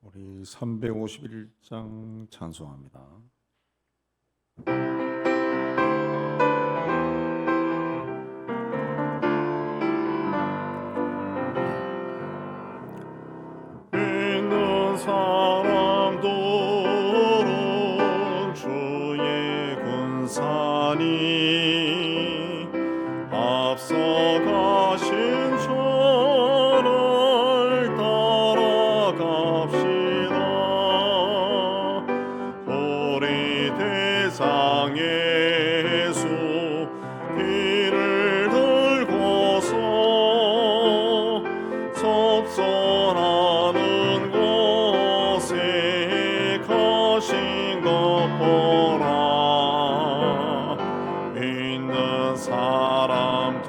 우리 351장 찬송합니다. 믿는 사람들은 주의 군사니 앞서가신 저를 따라갑시다. 우리 대상 예수 길을 들고서 섭선하는 곳에 가신 것 보라. 믿는 사람들은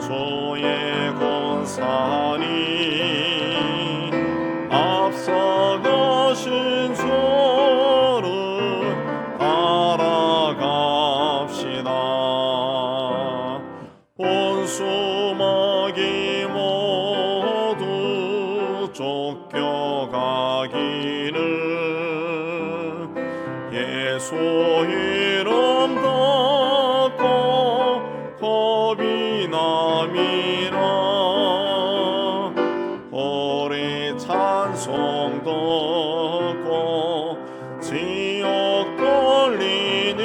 주의 권사니 앞서가신 저를 따라갑시다. 원수마귀 모두 쫓겨가기를 예수 이름 닫고 겁이 남이라. 우리 찬송 듣고 지옥 걸리니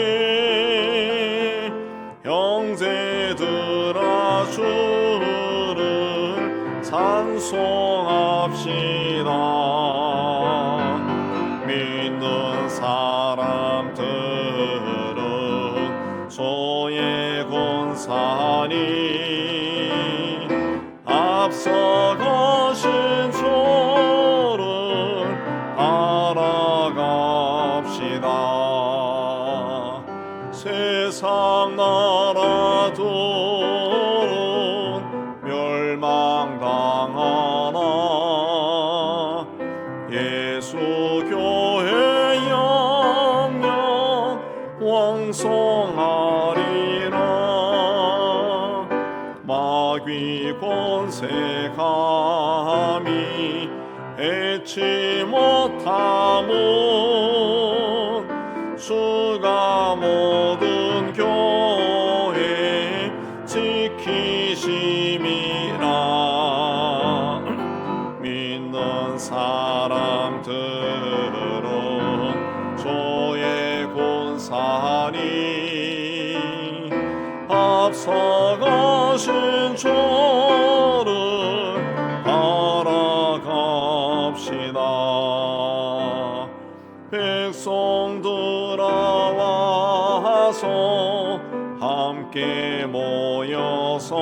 형제들아 주를 찬송합시다. 믿는 사람들은 주의 권사니 앞서가신 저를 따라갑시다. 세상 나라들은 멸망당하나 예수 교회 영영 왕성하리라. 마귀 권세 감히 해치 못함은 주가 모든 교회 지키심이라. 믿는 사람들은 주의 권사니 앞서가신 저를 따라갑시다. 백성들아 와서 함께 모여서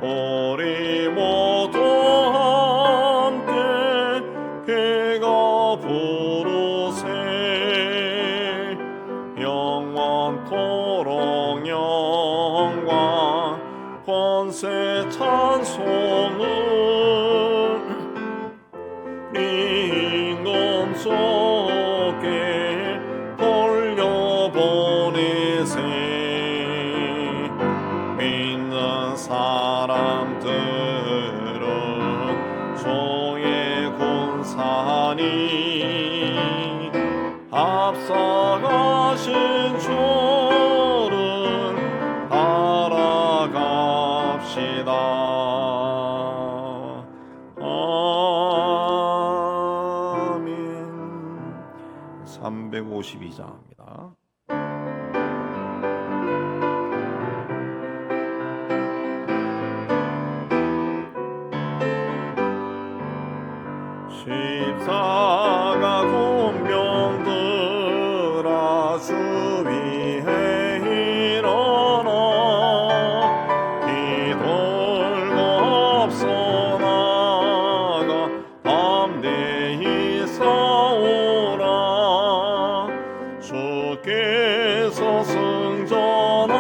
우리 모두 함께 개가 부르세. 영원토록 영광 권세 찬송을 임금 속에 돌려보내세. 믿는 사람들은 주의 권사니 앞서가신 주를 따라갑시다. 아멘. 352장입니다. 십자가 군병들아 주 위에 일어나 뒤돌고 앞서 나가 담대히 싸우라. 주께서 승전하고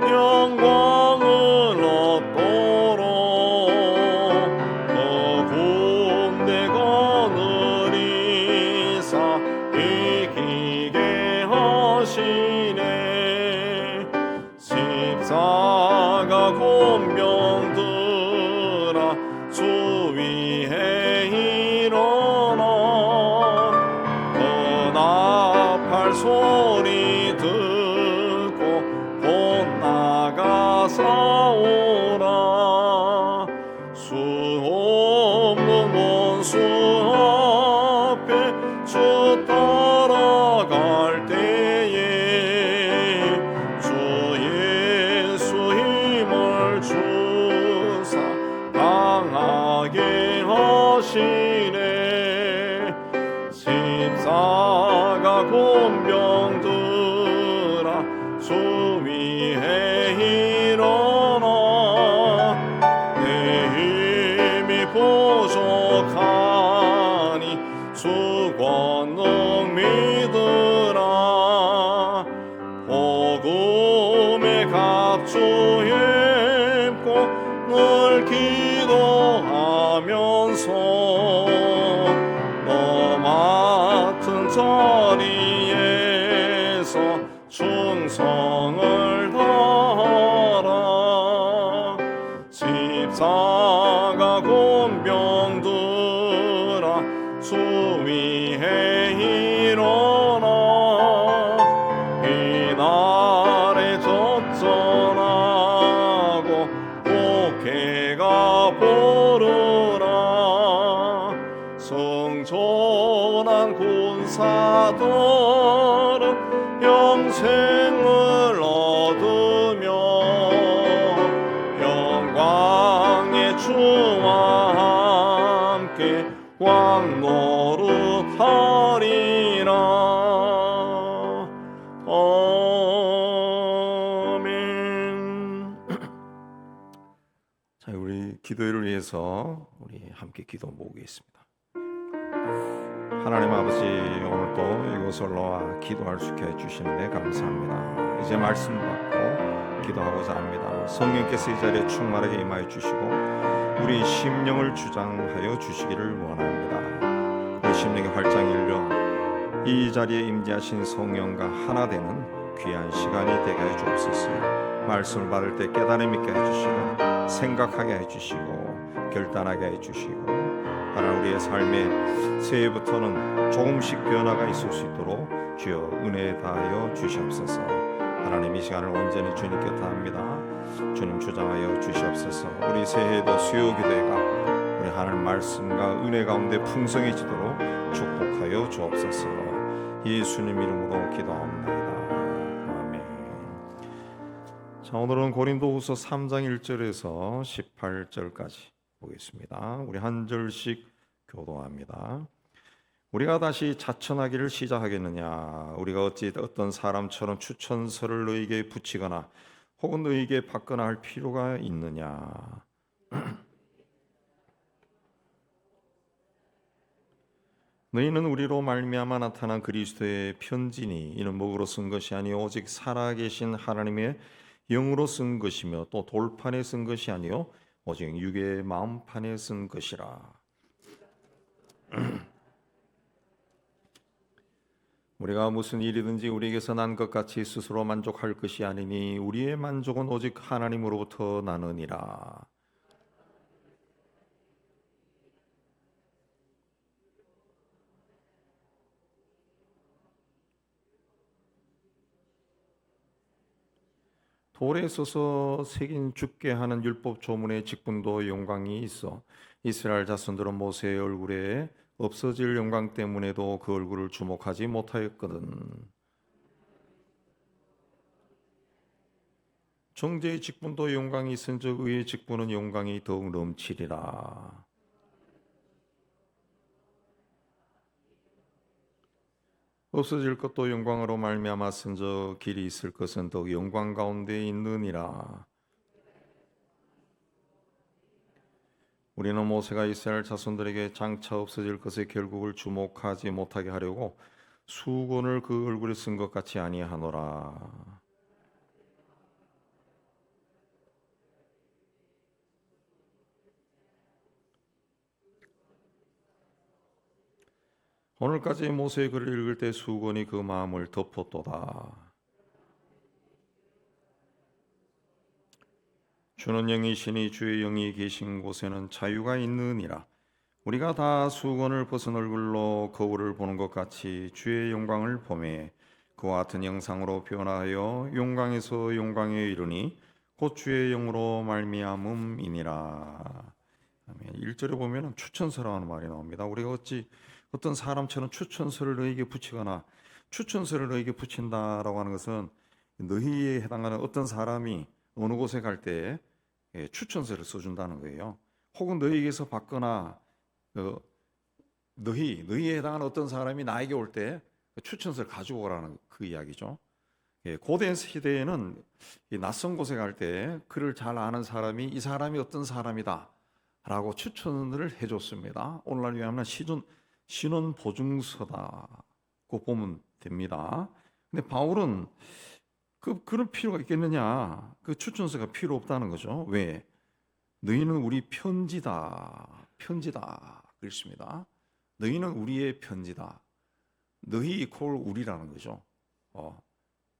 영광을 얻도록 군대 거느리사 이기게 하시네. 십자가 군병들아 나가사오라 수 없는 원수 앞에 주 따라갈 때에 주 예수 힘을 주사 강하게 하시네 십자가 군병들아 주 위에 일어나 내 힘이 부족하니 주 권능 믿으라 복음의 각주 입고 늘 기도하면서 너 맡은 자리에서 충성을 다하라 십자가 군병들아 주 위에 일어나 이날에 적절하고 복회가 부르라 성전한 군사들은 영생을 얻으며 영광의 주와 함께 왕 노릇하리라 아멘. 자, 우리 기도회를 위해서 우리 함께 기도 모으겠습니다. 하나님 아버지, 오늘도 이곳을 나와 기도할 수 있게 해주시는데 감사합니다. 이제 말씀 받고 기도하고자 합니다. 성령께서 이 자리에 충만하게 임하여 주시고 우리 심령을 주장하여 주시기를 원합니다. 우리 심령이 활짝 열려 이 자리에 임재하신 성령과 하나 되는 귀한 시간이 되게 해 주옵소서. 말씀을 받을 때 깨달음 있게 해주시고 생각하게 해주시고 결단하게 해주시고 하나님 우리의 삶에 새해부터는 조금씩 변화가 있을 수 있도록 주여 은혜 다하여 주시옵소서. 하나님 이 시간을 온전히 주님 곁에 합니다. 주님 주장하여 주시옵소서. 우리 새해도 수요 기도회가 우리 하나님 말씀과 은혜 가운데 풍성해지도록 축복하여 주옵소서. 예수님 이름으로 기도합니다. 아멘. 자, 오늘은 고린도후서 3장 1절에서 18절까지 보겠습니다. 우리 한 절씩 교도합니다. 우리가 다시 자천하기를 시작하겠느냐? 우리가 어찌 어떤 사람처럼 추천서를 너희에게 붙이거나 혹은 너희에게 받거나 할 필요가 있느냐? 너희는 우리로 말미암아 나타난 그리스도의 편지니 이는 목으로 쓴 것이 아니요 오직 살아계신 하나님의 영으로 쓴 것이며 또 돌판에 쓴 것이 아니요 오직 육의 마음판에 쓴 것이라. 우리가 무슨 일이든지 우리에게서 난 것 같이 스스로 만족할 것이 아니니 우리의 만족은 오직 하나님으로부터 나느니라. 돌에 써서 새긴 죽게 하는 율법 조문의 직분도 영광이 있어 이스라엘 자손들은 모세의 얼굴에 없어질 영광 때문에도 그 얼굴을 주목하지 못하였거든. 정죄의 직분도 영광이 있은즉 의의 직분은 영광이 더욱 넘치리라. 없어질 것도 영광으로 말미암았은즉 길이 있을 것은 더욱 영광 가운데 있느니라. 우리는 모세가 이스라엘 자손들에게 장차 없어질 것의 결국을 주목하지 못하게 하려고 수건을 그 얼굴에 쓴 것 같이 아니하노라. 오늘까지 모세의 글을 읽을 때 수건이 그 마음을 덮었도다. 주는 영이시니 주의 영이 계신 곳에는 자유가 있느니라. 우리가 다 수건을 벗은 얼굴로 거울을 보는 것 같이 주의 영광을 보매 그와 같은 형상으로 변화하여 영광에서 영광에 이르니 곧 주의 영으로 말미암음이니라. 1절에 보면은 추천서라는 말이 나옵니다. 우리가 어찌 어떤 사람처럼 추천서를 너에게 붙이거나 추천서를 너에게 붙인다라고 하는 것은 너희에 해당하는 어떤 사람이 어느 곳에 갈 때 추천서를 써준다는 거예요. 혹은 너희에게서 받거나 너희에 해당하는 어떤 사람이 나에게 올 때 추천서를 가지고 오라는 그 이야기죠. 고대 시대에는 낯선 곳에 갈 때 그를 잘 아는 사람이 이 사람이 어떤 사람이다 라고 추천을 해줬습니다. 오늘날 위하면 신원 보증서다고 보면 됩니다. 근데 바울은 그런 필요가 있겠느냐? 그 추천서가 필요 없다는 거죠. 왜? 너희는 우리 편지다. 그랬습니다. 너희는 우리의 편지다. 너희 이퀄 우리라는 거죠.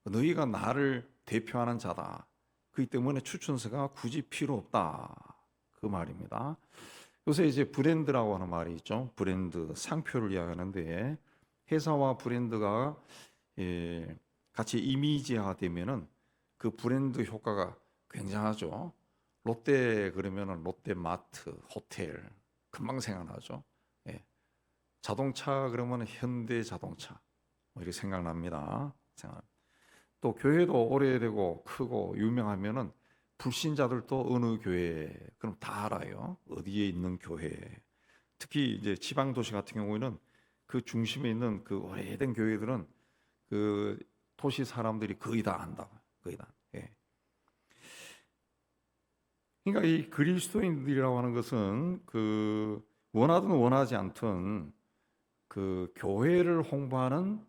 너희가 나를 대표하는 자다. 그렇기 때문에 추천서가 굳이 필요 없다. 그 말입니다. 요새 이제 브랜드라고 하는 말이 있죠. 브랜드, 상표를 이야기하는데 회사와 브랜드가 같이 이미지화 되면은 그 브랜드 효과가 굉장하죠. 롯데 그러면은 롯데마트, 호텔 금방 생각나죠. 자동차 그러면 현대자동차 이렇게 생각납니다. 또 교회도 오래되고 크고 유명하면은 불신자들도 어느 교회 그럼 다 알아요. 어디에 있는 교회. 특히 이제 지방 도시 같은 경우에는 그 중심에 있는 그 오래된 교회들은 그 도시 사람들이 거의 다 안다. 거의 다. 그러니까 이 그리스도인들이라고 하는 것은 그 원하든 원하지 않든 그 교회를 홍보하는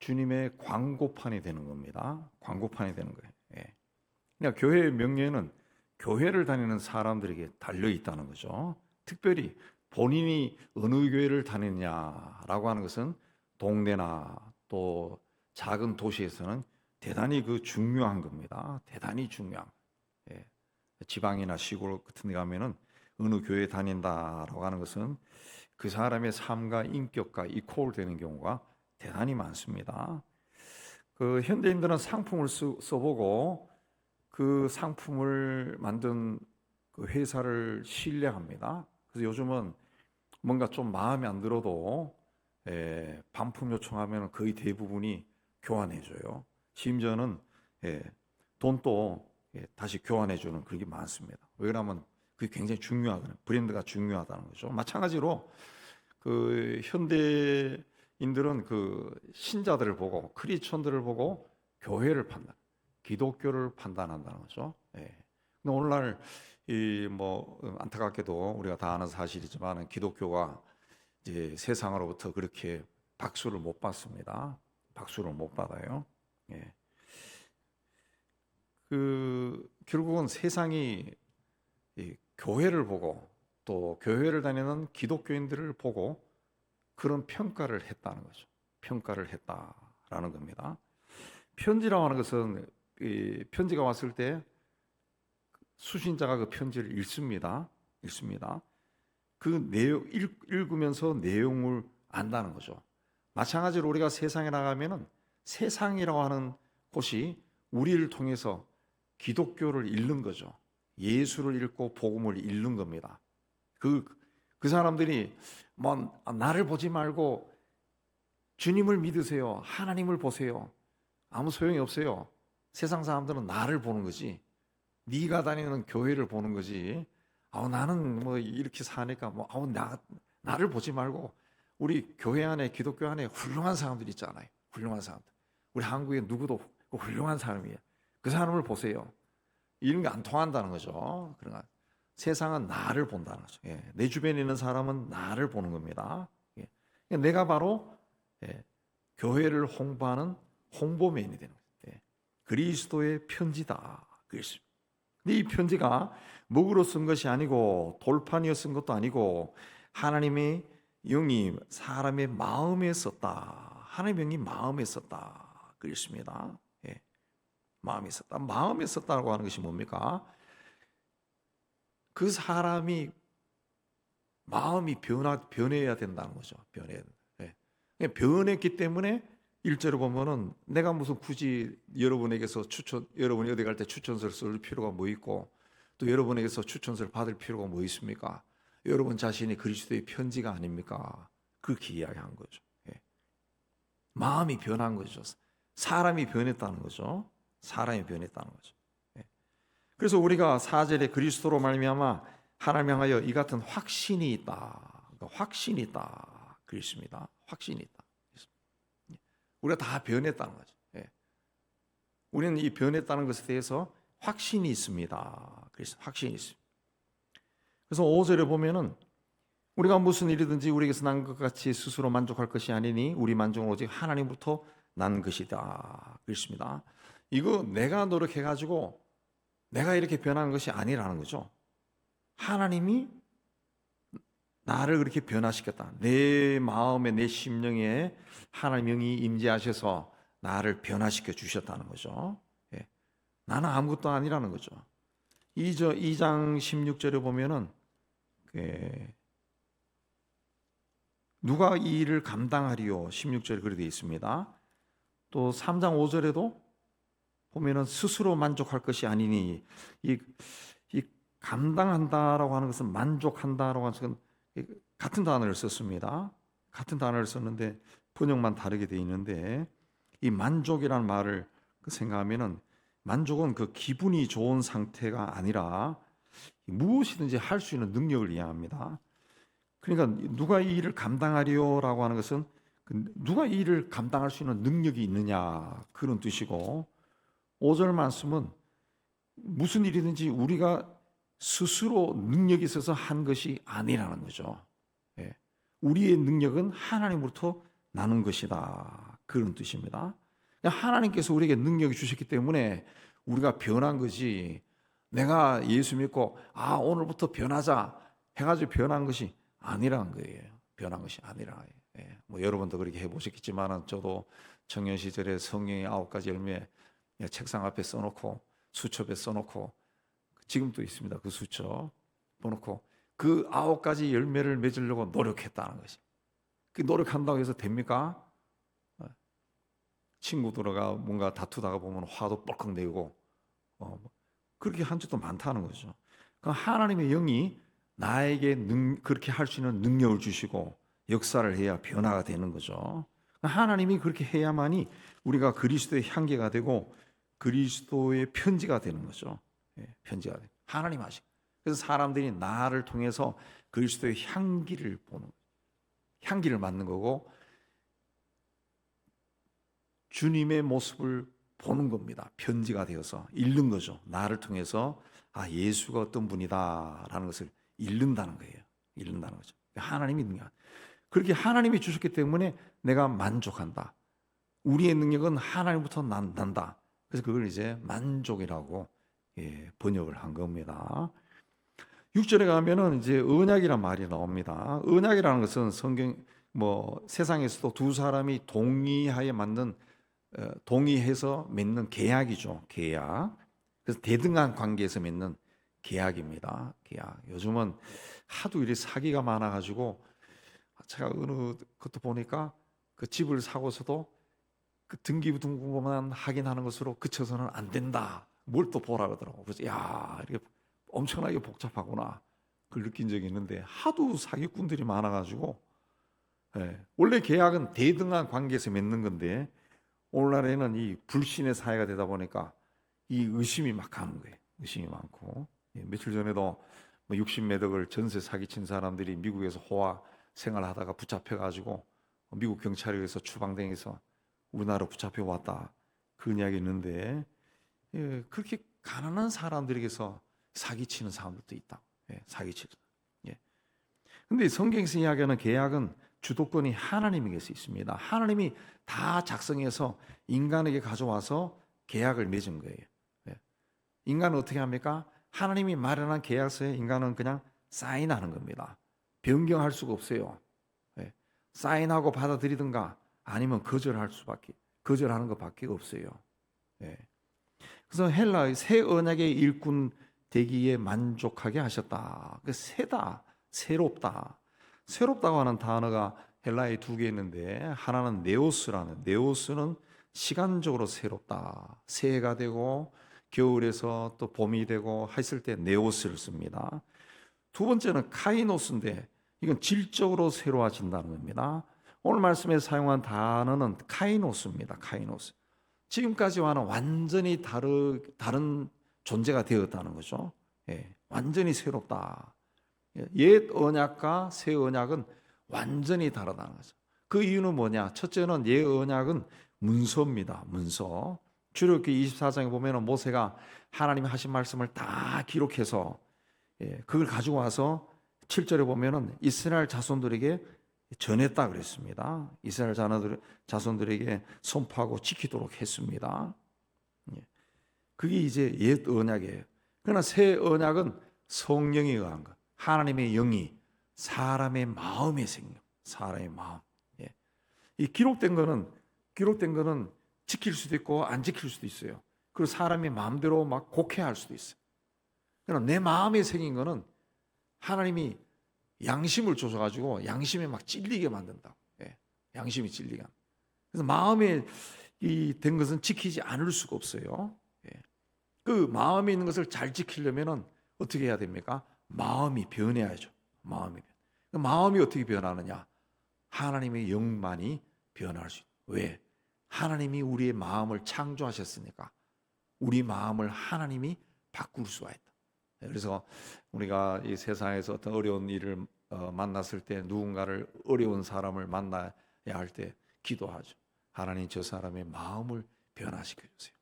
주님의 광고판이 되는 겁니다. 광고판이 되는 거예요. 그러니까 교회의 명예는 교회를 다니는 사람들에게 달려 있다는 거죠. 특별히 본인이 어느 교회를 다니느냐라고 하는 것은 동네나 또 작은 도시에서는 대단히 그 중요한 겁니다. 대단히 중요한. 지방이나 시골 같은 데 가면은 어느 교회 다닌다라고 하는 것은 그 사람의 삶과 인격과 이퀄 되는 경우가 대단히 많습니다. 그 현대인들은 상품을 써보고 그 상품을 만든 그 회사를 신뢰합니다. 그래서 요즘은 뭔가 좀 마음에 안 들어도 반품 요청하면 거의 대부분이 교환해줘요. 심지어는 돈도 다시 교환해주는 그게 많습니다. 왜 그러면 그게 굉장히 중요하거든요. 브랜드가 중요하다는 거죠. 마찬가지로 그 현대인들은 그 신자들을 보고 크리스천들을 보고 교회를 기독교를 판단한다는 거죠. 근데 오늘날 이 뭐 안타깝게도 우리가 다 아는 사실이지만 기독교가 이제 세상으로부터 그렇게 박수를 못 받습니다. 박수를 못 받아요. 그 결국은 세상이 이 교회를 보고 또 교회를 다니는 기독교인들을 보고 그런 평가를 했다는 거죠. 평가를 했다라는 겁니다. 편지라고 하는 것은 이 편지가 왔을 때 수신자가 그 편지를 읽습니다. 그 내용 읽으면서 내용을 안다는 거죠. 마찬가지로 우리가 세상에 나가면은 세상이라고 하는 곳이 우리를 통해서 기독교를 읽는 거죠. 예수를 읽고 복음을 읽는 겁니다. 그 사람들이 뭐 나를 보지 말고 주님을 믿으세요. 하나님을 보세요. 아무 소용이 없어요. 세상 사람들은 나를 보는 거지. 네가 다니는 교회를 보는 거지. 나는 뭐 이렇게 사니까 나를 보지 말고 우리 교회 안에 기독교 안에 훌륭한 사람들 있잖아요. 훌륭한 사람들. 우리 한국에 누구도 훌륭한 사람이에요. 그 사람을 보세요. 이런 게 안 통한다는 거죠. 그러니까 세상은 나를 본다는 거죠. 내 주변에 있는 사람은 나를 보는 겁니다. 그러니까 내가 바로 교회를 홍보하는 홍보맨이 되는 거예요. 그리스도의 편지다. 그랬습니다. 근데 이 편지가 목으로 쓴 것이 아니고 돌판이어 쓴 것도 아니고 하나님의 영이 사람의 마음에 썼다. 하나님의 영이 마음에 썼다. 그랬습니다. 마음에 썼다. 마음에 썼다고 하는 것이 뭡니까? 그 사람이 마음이 변해야 된다는 거죠. 변해야 된다. 변했기 때문에 일절에 보면은 내가 무슨 굳이 여러분에게서 여러분이 어디 갈 때 추천서를 쓸 필요가 뭐 있고, 또 여러분에게서 추천서를 받을 필요가 뭐 있습니까? 여러분 자신이 그리스도의 편지가 아닙니까? 그렇게 이야기한 거죠. 예. 마음이 변한 거죠. 사람이 변했다는 거죠. 사람이 변했다는 거죠. 예. 그래서 우리가 4절에 그리스도로 말미암아 하나님 향하여 이 같은 확신이 있다. 그러니까 확신이 있다. 그렇습니다. 확신이 있다. 우리가 다 변했다는 거죠. 예. 우리는 이 변했다는 것에 대해서 확신이 있습니다. 그래서 확신이 있습니다. 그래서 5절에 보면은 우리가 무슨 일이든지 우리에게서 난 것 같이 스스로 만족할 것이 아니니 우리 만족은 오직 하나님으로부터 난 것이다. 그렇습니다. 이거 내가 노력해가지고 내가 이렇게 변한 것이 아니라는 거죠. 하나님이 나를 그렇게 변화시켰다. 내 마음에 내 심령에 하나님 영이 임재하셔서 나를 변화시켜 주셨다는 거죠. 예. 나는 아무것도 아니라는 거죠. 2장 16절에 보면은 누가 이 일을 감당하리요? 16절에 그렇게 되어 있습니다. 또 3장 5절에도 보면은 스스로 만족할 것이 아니니 이 감당한다라고 하는 것은 만족한다라고 하는 것은 같은 단어를 썼습니다. 같은 단어를 썼는데 번역만 다르게 되어 있는데 이 만족이라는 말을 생각하면은 만족은 그 기분이 좋은 상태가 아니라 무엇이든지 할 수 있는 능력을 이야기합니다. 그러니까 누가 이 일을 감당하리요라고 하는 것은 누가 이 일을 감당할 수 있는 능력이 있느냐 그런 뜻이고 5절 말씀은 무슨 일이든지 우리가 스스로 능력이 있어서 한 것이 아니라는 거죠. 예. 우리의 능력은 하나님으로부터 나는 것이다. 그런 뜻입니다. 하나님께서 우리에게 능력을 주셨기 때문에 우리가 변한 거지 내가 예수 믿고 오늘부터 변하자 해가지고 변한 것이 아니라는 거예요. 변한 것이 아니라. 예. 뭐 여러분도 그렇게 해보셨겠지만 저도 청년 시절에 성령의 9가지 열매 책상 앞에 써놓고 수첩에 써놓고 지금도 있습니다. 그 수첩 써놓고 그 9가지 열매를 맺으려고 노력했다는 것이. 그 노력한다고 해서 됩니까? 친구들과 뭔가 다투다가 보면 화도 뻘컥 내고 그렇게 한 적도 많다는 거죠. 그러니까 하나님의 영이 나에게 그렇게 할 수 있는 능력을 주시고 역사를 해야 변화가 되는 거죠. 그러니까 하나님이 그렇게 해야만이 우리가 그리스도의 향기가 되고 그리스도의 편지가 되는 거죠. 예, 편지가 돼. 하나님 하시. 그래서 사람들이 나를 통해서 그리스도의 향기를 보는, 향기를 맡는 거고 주님의 모습을 보는 겁니다. 편지가 되어서 읽는 거죠. 나를 통해서 예수가 어떤 분이다라는 것을 읽는다는 거예요. 읽는다는 거죠. 하나님이 능력. 그렇게 하나님이 주셨기 때문에 내가 만족한다. 우리의 능력은 하나님부터 난다. 그래서 그걸 이제 만족이라고 번역을 한 겁니다. 6절에 가면은 이제 언약이란 말이 나옵니다. 언약이라는 것은 성경 세상에서도 두 사람이 동의해서 맺는 계약이죠. 계약. 그래서 대등한 관계에서 맺는 계약입니다. 계약. 요즘은 하도 이렇게 사기가 많아가지고 제가 어느 것도 보니까 그 집을 사고서도 그 등기부등본만 확인하는 것으로 그쳐서는 안 된다. 뭘 또 보라 그러더라고. 그래서 이렇게 엄청나게 복잡하구나. 그걸 느낀 적이 있는데 하도 사기꾼들이 많아가지고 원래 계약은 대등한 관계에서 맺는 건데 오늘날에는 이 불신의 사회가 되다 보니까 이 의심이 막 가는 거예요. 의심이 많고 며칠 전에도 60몇 억을 전세 사기친 사람들이 미국에서 호화 생활하다가 붙잡혀가지고 미국 경찰에 의해서 추방당해서 우리나라 붙잡혀 왔다. 그 이야기 있는데 그렇게 가난한 사람들에게서 사기치는 사람들도 있다. 사기치는. 근데 성경에서 이야기하는 계약은 주도권이 하나님에게서 있습니다. 하나님이 다 작성해서 인간에게 가져와서 계약을 맺은 거예요. 인간은 어떻게 합니까? 하나님이 마련한 계약서에 인간은 그냥 사인하는 겁니다. 변경할 수가 없어요. 사인하고 받아들이든가 아니면 거절하는 것밖에 없어요. 그래서 헬라의 새 언약의 일꾼 되기에 만족하게 하셨다. 새다, 새롭다. 새롭다고 하는 단어가 헬라에 두 개 있는데 하나는 네오스라는, 네오스는 시간적으로 새롭다. 새해가 되고 겨울에서 또 봄이 되고 했을 때 네오스를 씁니다. 두 번째는 카이노스인데 이건 질적으로 새로워진다는 겁니다. 오늘 말씀에 사용한 단어는 카이노스입니다. 카이노스. 지금까지와는 완전히 다른 존재가 되었다는 거죠. 예, 완전히 새롭다. 옛 언약과 새 언약은 완전히 다르다는 거죠. 그 이유는 뭐냐? 첫째는 옛 언약은 문서입니다. 문서. 출애굽기 24장에 보면 모세가 하나님이 하신 말씀을 다 기록해서 그걸 가지고 와서 7절에 보면은 이스라엘 자손들에게 전했다 그랬습니다. 이스라엘 자손들에게 선포하고 지키도록 했습니다. 그게 이제 옛 언약이에요. 그러나 새 언약은 성령에 의한 것. 하나님의 영이 사람의 마음에 생겨. 사람의 마음. 이 기록된 거는 지킬 수도 있고 안 지킬 수도 있어요. 그리고 사람의 마음대로 막 곡해할 수도 있어요. 그러나 내 마음에 생긴 거는 하나님이 양심을 줘가지고 양심에 막 찔리게 만든다. 양심이 찔리게. 그래서 마음에 된 것은 지키지 않을 수가 없어요. 그 마음에 있는 것을 잘 지키려면은 어떻게 해야 됩니까? 마음이 변해야죠. 마음이 어떻게 변하느냐? 하나님의 영만이 변할 수 있어요. 왜? 하나님이 우리의 마음을 창조하셨으니까 우리 마음을 하나님이 바꿀 수가 있다. 그래서 우리가 이 세상에서 어떤 어려운 일을 만났을 때 누군가를 어려운 사람을 만나야 할 때 기도하죠. 하나님 저 사람의 마음을 변화시켜 주세요.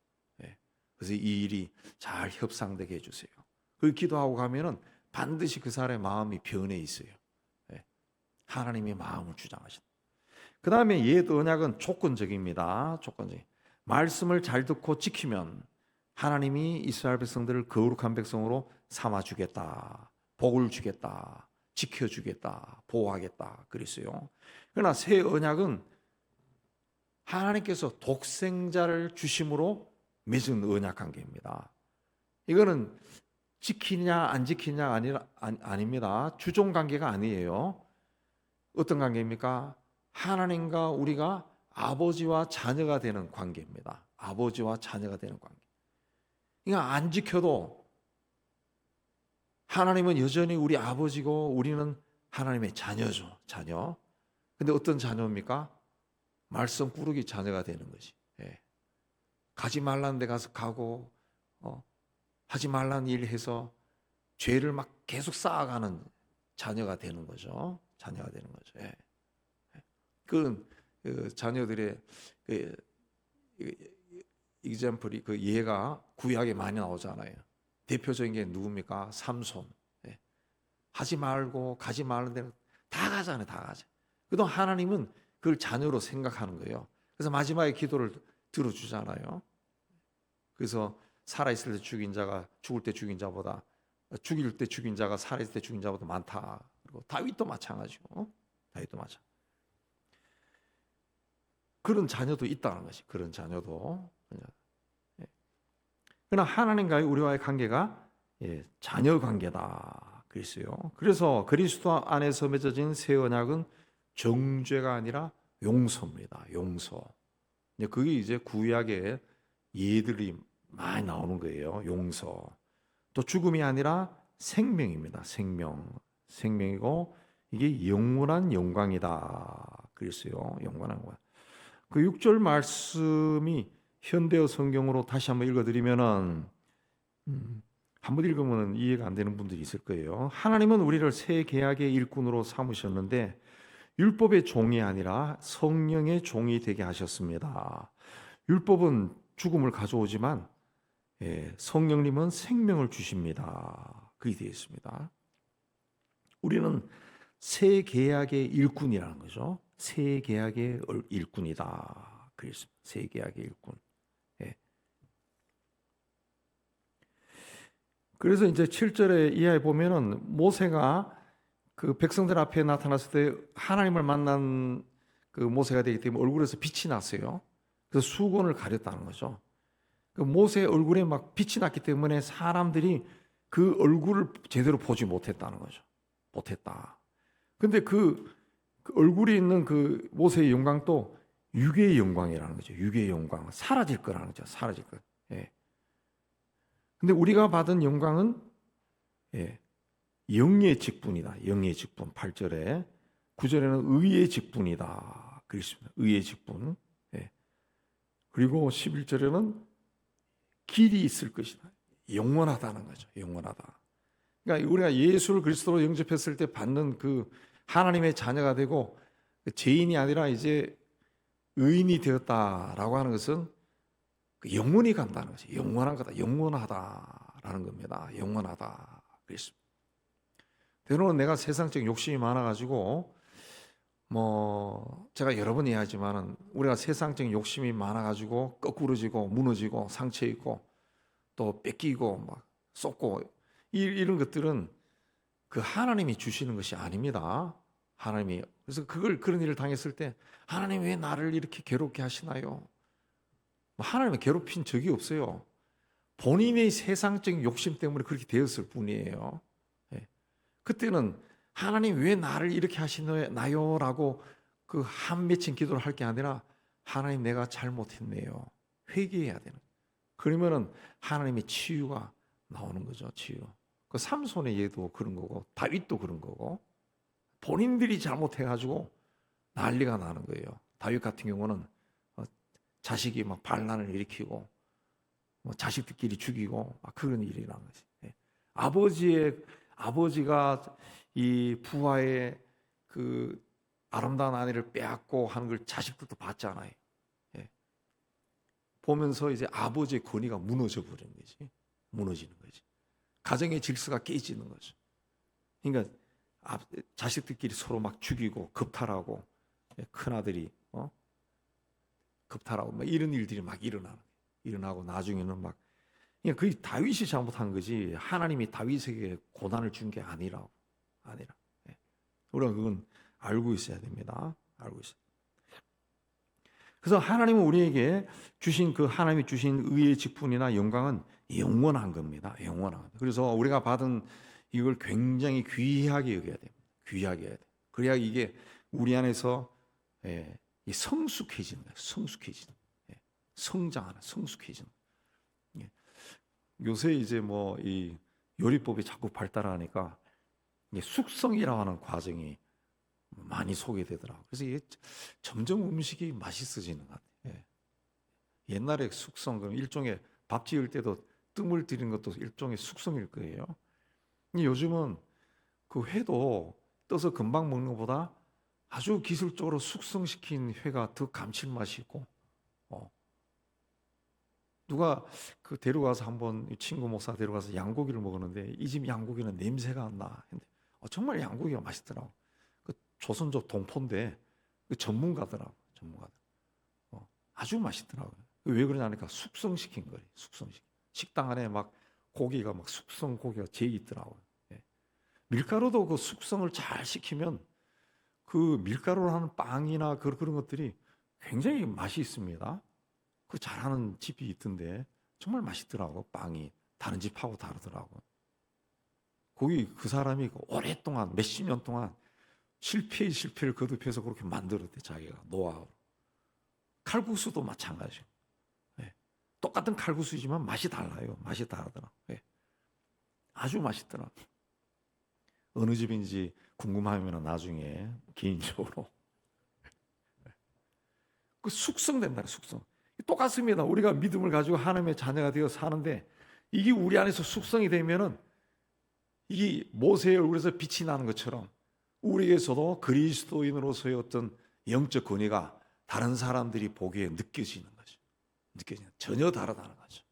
그래서 이 일이 잘 협상되게 해주세요. 그 기도하고 가면은 반드시 그 사람의 마음이 변해 있어요. 하나님의 마음을 주장하신다. 그 다음에 옛 언약은 조건적입니다. 조건적. 말씀을 잘 듣고 지키면 하나님이 이스라엘 백성들을 거룩한 백성으로 삼아주겠다. 복을 주겠다. 지켜주겠다. 보호하겠다. 그랬어요. 그러나 새 언약은 하나님께서 독생자를 주심으로 맺은 언약 관계입니다. 이거는 지키냐 안 지키냐 아닙니다. 주종 관계가 아니에요. 어떤 관계입니까? 하나님과 우리가 아버지와 자녀가 되는 관계입니다. 아버지와 자녀가 되는 관계. 그러니까 안 지켜도 하나님은 여전히 우리 아버지고 우리는 하나님의 자녀죠. 자녀. 근데 어떤 자녀입니까? 말썽 꾸러기 자녀가 되는 것이. 가지 말라는 데 가서 가고 하지 말라는 일을 해서 죄를 막 계속 쌓아가는 자녀가 되는 거죠. 자녀가 되는 거죠. 그 자녀들의 example이 그 예가 구약에 많이 나오잖아요. 대표적인 게 누굽니까? 삼손. 하지 말고 가지 말는 데는 다 가잖아요. 다 가죠. 그동안 하나님은 그걸 자녀로 생각하는 거예요. 그래서 마지막에 기도를 들어주잖아요. 그래서 살아있을 때 죽인 자가 죽을 때 죽인 자보다 죽일 때 죽인 자가 살아있을 때 죽인 자보다 많다. 그리고 다윗도 마찬가지고 다윗도 마찬가지. 그런 자녀도 있다는 것이. 그런 자녀도. 그러나 하나님과의 우리와의 관계가 자녀 관계다. 그랬어요. 그래서 그리스도 안에서 맺어진 새 언약은 정죄가 아니라 용서입니다. 용서. 그게 이제 구약의 예들이 많이 나오는 거예요. 용서. 또 죽음이 아니라 생명입니다. 생명이고 이게 영원한 영광이다. 그랬어요. 영원한 영광. 그 6절 말씀이 현대어 성경으로 다시 한번 읽어드리면은 한번 읽으면 이해가 안 되는 분들이 있을 거예요. 하나님은 우리를 새 계약의 일꾼으로 삼으셨는데 율법의 종이 아니라 성령의 종이 되게 하셨습니다. 율법은 죽음을 가져오지만 성령님은 생명을 주십니다. 그게 되어 있습니다. 우리는 새 계약의 일꾼이라는 거죠. 새 계약의 일꾼이다. 그랬습니다. 새 계약의 일꾼. 그래서 이제 7절에 이하에 보면은 모세가 그 백성들 앞에 나타났을 때 하나님을 만난 그 모세가 되기 때문에 얼굴에서 빛이 났어요. 그래서 수건을 가렸다는 거죠. 그 모세의 얼굴에 막 빛이 났기 때문에 사람들이 그 얼굴을 제대로 보지 못했다는 거죠. 못했다. 근데 그 그 얼굴에 있는 그 모세의 영광도 육의 영광이라는 거죠. 육의 영광, 사라질 거라는 거죠. 사라질 거. 예. 근데 우리가 받은 영광은 예, 영의 직분이다. 영의 직분. 8절에 9절에는 의의 직분이다. 그랬습니다. 의의 직분. 예. 그리고 11절에는 길이 있을 것이다. 영원하다는 거죠. 영원하다. 그러니까 우리가 예수를 그리스도로 영접했을 때 받는 그 하나님의 자녀가 되고 죄인이 아니라 이제 의인이 되었다라고 하는 것은 그 영원히 간다는 거죠. 영원한 거다. 영원하다라는 겁니다. 영원하다. 그랬습니다. 때로는 내가 세상적 욕심이 많아가지고 제가 여러 번 이야기하지만은 우리가 세상적 욕심이 많아가지고 거꾸러지고 무너지고 상처 있고 또 뺏기고 막 쏟고 이런 것들은 그 하나님이 주시는 것이 아닙니다. 하나님이. 그래서 그런 일을 당했을 때 하나님 왜 나를 이렇게 괴롭게 하시나요? 하나님은 괴롭힌 적이 없어요. 본인의 세상적인 욕심 때문에 그렇게 되었을 뿐이에요. 예. 그때는 하나님 왜 나를 이렇게 하시나요? 라고 그 한 맺힌 기도를 할 게 아니라 하나님 내가 잘못했네요. 회개해야 되는. 그러면은 하나님의 치유가 나오는 거죠. 치유. 그 삼손의 예도 그런 거고 다윗도 그런 거고 본인들이 잘못해가지고 난리가 나는 거예요. 다윗 같은 경우는 자식이 막 반란을 일으키고 자식들끼리 죽이고 막 그런 일이 난 거지. 예. 아버지가 이 부하의 그 아름다운 아내를 빼앗고 하는 걸 자식들도 봤잖아요. 예. 보면서 이제 아버지의 권위가 무너져 버리는 거지. 무너지는 거지. 가정의 질서가 깨지는 거죠. 그러니까 자식들끼리 서로 막 죽이고 겁탈하고 큰 아들이 겁탈하고 막 이런 일들이 막 일어나고 나중에는 막 그러니까 그게 다윗이 잘못한 거지 하나님이 다윗에게 고난을 준 게 아니라. 예. 우리가 그건 알고 있어야 됩니다. 알고 있어요. 그래서 하나님은 우리에게 주신 그 하나님이 주신 의의 직분이나 영광은 영원한 겁니다. 영원한. 그래서 우리가 받은 이걸 굉장히 귀하게 여겨야 됩니다. 귀하게 해야 돼. 그래야 이게 우리 안에서 성숙해지는 거예요. 성숙해지는. 성장하는, 성숙해지는. 요새 이제 이 요리법이 자꾸 발달하니까 숙성이라고 하는 과정이 많이 소개되더라고요. 그래서 이게 점점 음식이 맛있어지는 것 같아요. 옛날에 숙성, 그럼 일종의 밥 지을 때도 뜸을 들이는 것도 일종의 숙성일 거예요. 요즘은 그 회도 떠서 금방 먹는 것보다 아주 기술적으로 숙성시킨 회가 더 감칠맛이 있고, 누가 그 데려가서 한번 친구 목사 데려가서 양고기를 먹었는데 이 집 양고기는 냄새가 안 나. 근데 정말 양고기가 맛있더라고. 그 조선족 동포인데 그 전문가더라고. 아주 맛있더라고요. 왜 그러냐니까 숙성시킨 거예요. 숙성시킨. 식당 안에 막 고기가 막 숙성 고기가 재 있더라고요. 밀가루도 그 숙성을 잘 시키면 그 밀가루로 하는 빵이나 그런 것들이 굉장히 맛이 있습니다. 그 잘하는 집이 있던데 정말 맛있더라고. 빵이 다른 집하고 다르더라고. 거기 그 사람이 오랫동안 몇십 년 동안 실패를 거듭해서 그렇게 만들었대. 자기가 노하우로. 칼국수도 마찬가지고. 똑같은 칼국수지만 맛이 달라요. 맛이 다르더라고. 아주 맛있더라고. 어느 집인지 궁금하면 나중에 개인적으로 그 숙성된다. 숙성. 똑같습니다. 우리가 믿음을 가지고 하나님의 자녀가 되어 사는데 이게 우리 안에서 숙성이 되면은 이게 모세의 얼굴에서 빛이 나는 것처럼 우리에게서도 그리스도인으로서의 어떤 영적 권위가 다른 사람들이 보기에 느껴지는 거죠. 전혀 다르다는 거죠.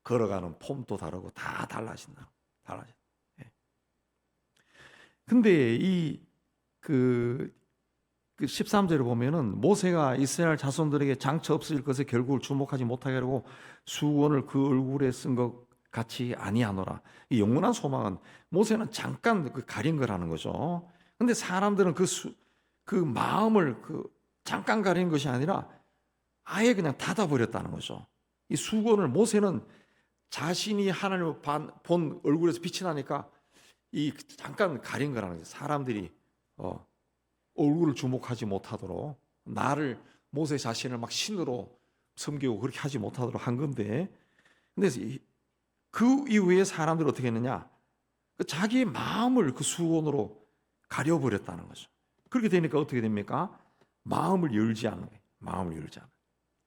걸어가는 폼도 다르고 다 달라진다. 근데 그 13절에 보면은 모세가 이스라엘 자손들에게 장차 없어질 것에 결국을 주목하지 못하게 하려고 수건을 그 얼굴에 쓴 것 같이 아니하노라. 이 영원한 소망은 모세는 잠깐 가린 거라는 거죠. 근데 사람들은 그 마음을 잠깐 가린 것이 아니라 아예 그냥 닫아버렸다는 거죠. 이 수건을 모세는 자신이 하나님을 본 얼굴에서 빛이 나니까 이 잠깐 가린 거라는 거죠. 사람들이 얼굴을 주목하지 못하도록 나를 모세 자신을 막 신으로 섬기고 그렇게 하지 못하도록 한 건데, 근데 그 이후에 사람들이 어떻게 했느냐? 자기의 마음을 그 수건으로 가려버렸다는 거죠. 그렇게 되니까 어떻게 됩니까? 마음을 열지 않는 거예요. 마음을 열지 않는.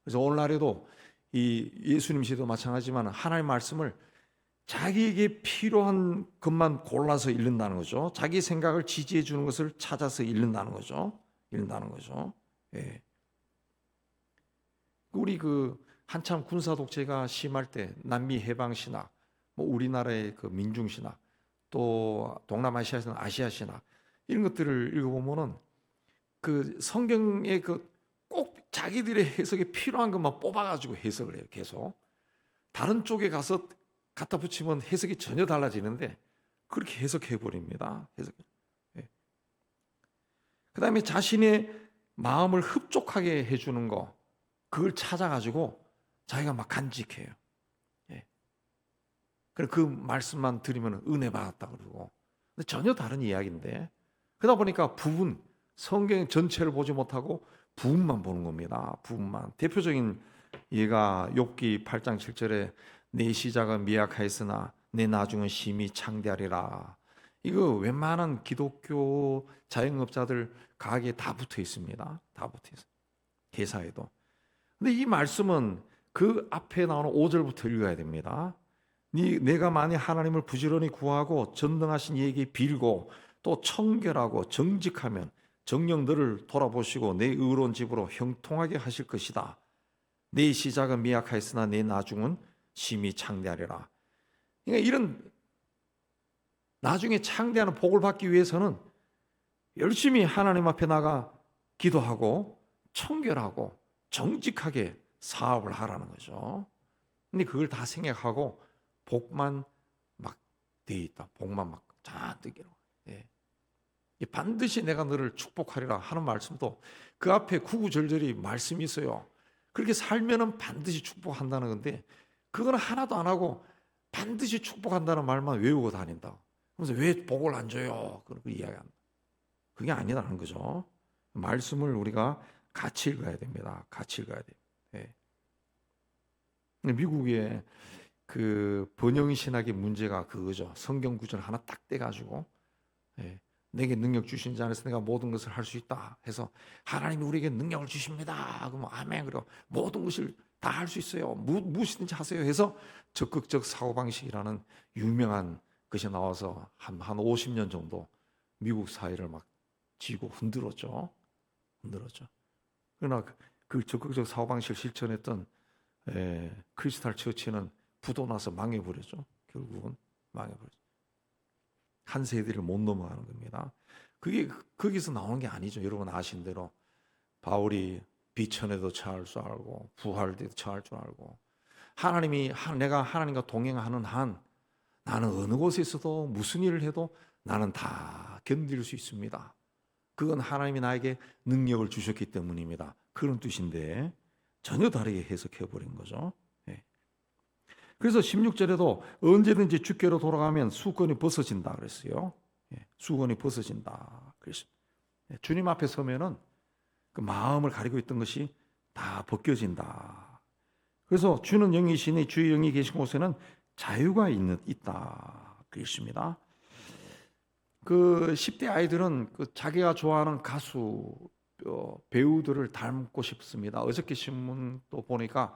그래서 오늘날에도 이 예수님 시대도 마찬가지지만 하나님의 말씀을 자기에게 필요한 것만 골라서 읽는다는 거죠. 자기 생각을 지지해 주는 것을 찾아서 읽는다는 거죠. 읽는다는 거죠. 예. 우리 한참 군사 독재가 심할 때 남미 해방 신학, 뭐 우리나라의 그 민중 신학, 또 동남아시아 신학, 아시아 신학 이런 것들을 읽어보면은 그 성경의 꼭 자기들의 해석에 필요한 것만 뽑아가지고 해석을 해요. 계속 다른 쪽에 가서 갖다 붙이면 해석이 전혀 달라지는데 그렇게 해석해 버립니다. 해석. 예. 그다음에 자신의 마음을 흡족하게 해주는 거, 그걸 찾아가지고 자기가 막 간직해요. 예. 그래 그 말씀만 들으면 은혜 받았다 그러고, 근데 전혀 다른 이야기인데 그러다 보니까 부분 성경 전체를 보지 못하고 부분만 보는 겁니다. 부분만. 대표적인 예가 욥기 8장 7절에 내 시작은 미약하였으나 내 나중은 심히 창대하리라. 이거 웬만한 기독교 자영업자들 가게에 다 붙어 있습니다. 다 붙어 있어요. 회사에도. 근데 이 말씀은 그 앞에 나오는 5절부터 읽어야 됩니다. 내가 만일 하나님을 부지런히 구하고 전능하신 이에게 빌고 또 청결하고 정직하면 정녕 너를 돌아보시고 내 의로운 집으로 형통하게 하실 것이다. 내 시작은 미약하였으나 내 나중은 심히 창대하리라. 그러니까 이런 나중에 창대하는 복을 받기 위해서는 열심히 하나님 앞에 나가 기도하고 청결하고 정직하게 사업을 하라는 거죠. 근데 그걸 다 생각하고 복만 막 돼 있다. 복만 막 잔뜩 이러고. 예. 반드시 내가 너를 축복하리라 하는 말씀도 그 앞에 구구절절히 말씀이 있어요. 그렇게 살면은 반드시 축복한다는 건데 그거는 하나도 안 하고 반드시 축복한다는 말만 외우고 다닌다. 그래서 왜 복을 안 줘요? 그렇게 이야기한다. 그게 아니라는 거죠. 말씀을 우리가 같이 읽어야 됩니다. 같이 읽어야 돼요. 예. 미국의 그 번영 신학의 문제가 그거죠. 성경 구절 하나 딱 떼가지고 예. 내게 능력 주신 자 안에서 내가 모든 것을 할 수 있다 해서 하나님이 우리에게 능력을 주십니다. 그러면 아멘. 그리고 모든 것을 다 할 수 있어요. 무엇이든지 하세요 해서 적극적 사고방식이라는 유명한 것이 나와서 한 50년 정도 미국 사회를 막 쥐고 흔들었죠. 그러나 그 적극적 사고방식을 실천했던 크리스탈 처치는 부도나서 망해버렸죠. 결국은 망해버렸죠. 한 세대를 못 넘어가는 겁니다. 그게 거기서 나오는 게 아니죠. 여러분 아신 대로 바울이 비천에도 처할 줄 알고 부활 때도 처할 줄 알고 내가 하나님과 동행하는 한 나는 어느 곳에 있어도 무슨 일을 해도 나는 다 견딜 수 있습니다. 그건 하나님이 나에게 능력을 주셨기 때문입니다. 그런 뜻인데 전혀 다르게 해석해버린 거죠. 그래서 16절에도 언제든지 주께로 돌아가면 수건이 벗어진다 그랬어요. 수건이 벗어진다. 그래서 주님 앞에 서면은 그 마음을 가리고 있던 것이 다 벗겨진다. 그래서 주는 영이시니 주의 영이 계신 곳에는 자유가 있다. 그랬습니다. 그 10대 아이들은 자기가 좋아하는 가수 배우들을 닮고 싶습니다. 어저께 신문 또 보니까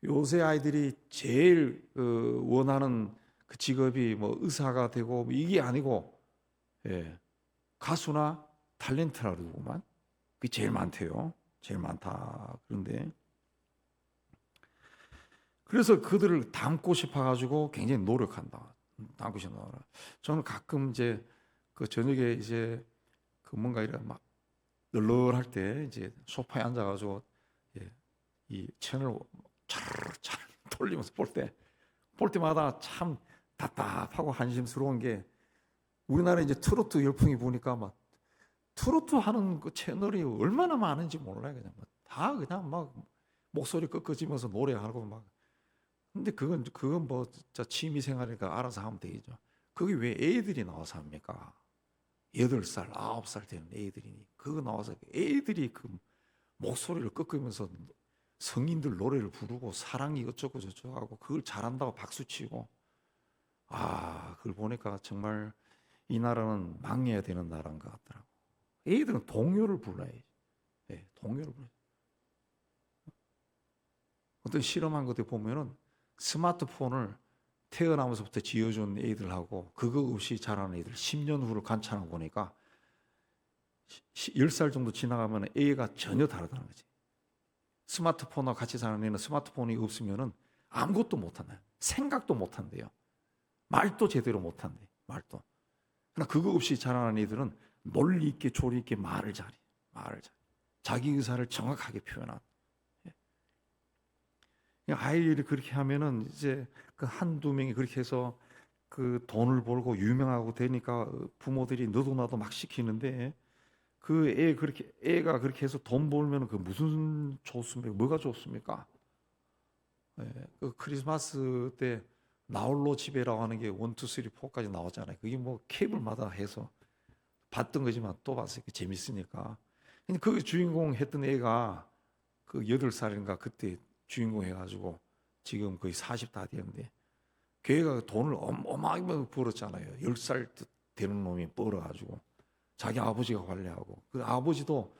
요새 아이들이 제일 원하는 그 직업이 뭐 의사가 되고 뭐 이게 아니고 가수나 탤런트라 그러고만 그게 제일 많대요. 제일 많다. 그런데 그래서 그들을 닮고 싶어가지고 굉장히 노력한다. 닮고 싶다. 저는 가끔 이제 그 저녁에 이제 그 뭔가 이런 막 널널할 때 이제 소파에 앉아가지고 이 채널 잘 돌리면서 볼 때마다 참 답답하고 한심스러운 게 우리나라에 이제 트로트 열풍이 보니까 막 트로트 하는 그 채널이 얼마나 많은지 몰라요. 그냥 막 목소리 꺾어지면서 노래하고 막. 근데 그건 뭐 진짜 취미 생활이니까 알아서 하면 되겠죠. 거기 왜 애들이 나와서 합니까? 8살, 9살 되는 애들이니 그거 나와서 애들이 그 목소리를 꺾으면서 성인들 노래를 부르고 사랑이 어쩌고 저쩌고 하고 그걸 잘한다고 박수치고, 그걸 보니까 정말 이 나라는 망해야 되는 나라인 것 같더라고. 애들은 동요를 불러야지. 네, 동요를 불러. 어떤 실험한 것들 보면은 스마트폰을 태어나면서부터 지어준 애들하고 그거 없이 자라는 애들 10년 후를 관찰하고 보니까 10살 정도 지나가면 애가 전혀 다르다는 거지. 스마트폰과 같이 사는 애는 스마트폰이 없으면은 아무것도 못한다. 생각도 못한대요. 말도 제대로 못한대. 말도. 그러나 그거 없이 자라는 애들은 논리 있게 조리 있게 말을 잘해. 말을 잘해. 자기 의사를 정확하게 표현한. 아이들이 그렇게 하면은 이제 그 한두 명이 그렇게 해서 그 돈을 벌고 유명하고 되니까 부모들이 너도 나도 막 시키는데 그 애가 그렇게 해서 돈 벌면 그 무슨 좋습니까? 뭐가 좋습니까? 그 크리스마스 때 나홀로 집에라고 하는 게 1, 2, 3, 4까지 나오잖아요. 그게 뭐 케이블마다 해서 봤던 거지만 또 봤어요. 재밌으니까. 근데 그 주인공 했던 애가 그 8살인가 그때 주인공 해가지고 지금 거의 40 다 되는데 걔가 돈을 어마어마하게 벌었잖아요. 10살 되는 놈이 벌어가지고 자기 아버지가 관리하고 그 아버지도